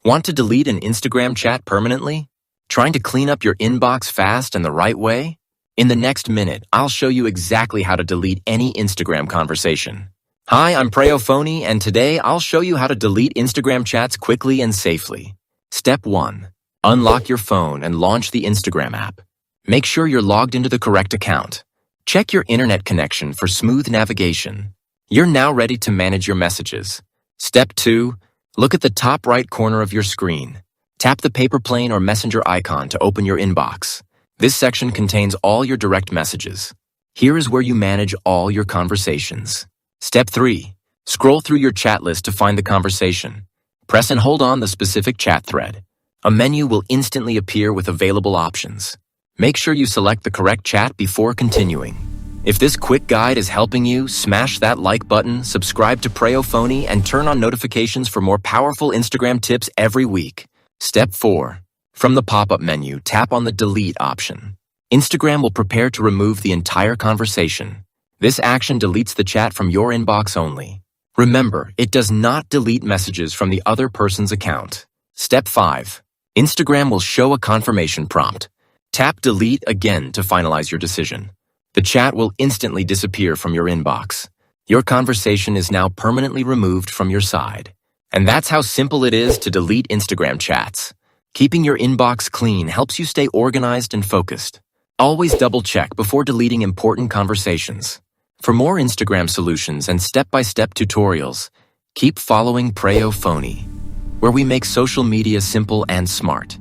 Want to delete an Instagram chat permanently? Trying to clean up your inbox fast and the right way? In the next minute, I'll show you exactly how to delete any Instagram conversation. Hi, I'm Preyo Phonie, and today I'll show you how to delete Instagram chats quickly and safely. Step 1. Unlock your phone and launch the Instagram app. Make sure you're logged into the correct account. Check your internet connection for smooth navigation. You're now ready to manage your messages. Step 2. Look at the top right corner of your screen. Tap the paper plane or messenger icon to open your inbox. This section contains all your direct messages. Here is where you manage all your conversations. Step 3. Scroll through your chat list to find the conversation. Press and hold on the specific chat thread. A menu will instantly appear with available options. Make sure you select the correct chat before continuing. If this quick guide is helping you, smash that like button, subscribe to Preyo Phonie, and turn on notifications for more powerful Instagram tips every week. Step 4. From the pop-up menu, tap on the Delete option. Instagram will prepare to remove the entire conversation. This action deletes the chat from your inbox only. Remember, it does not delete messages from the other person's account. Step 5. Instagram will show a confirmation prompt. Tap Delete again to finalize your decision. The chat will instantly disappear from your inbox. Your conversation is now permanently removed from your side. And that's how simple it is to delete Instagram chats. Keeping your inbox clean helps you stay organized and focused. Always double-check before deleting important conversations. For more Instagram solutions and step-by-step tutorials, keep following Preyo Phonie, where we make social media simple and smart.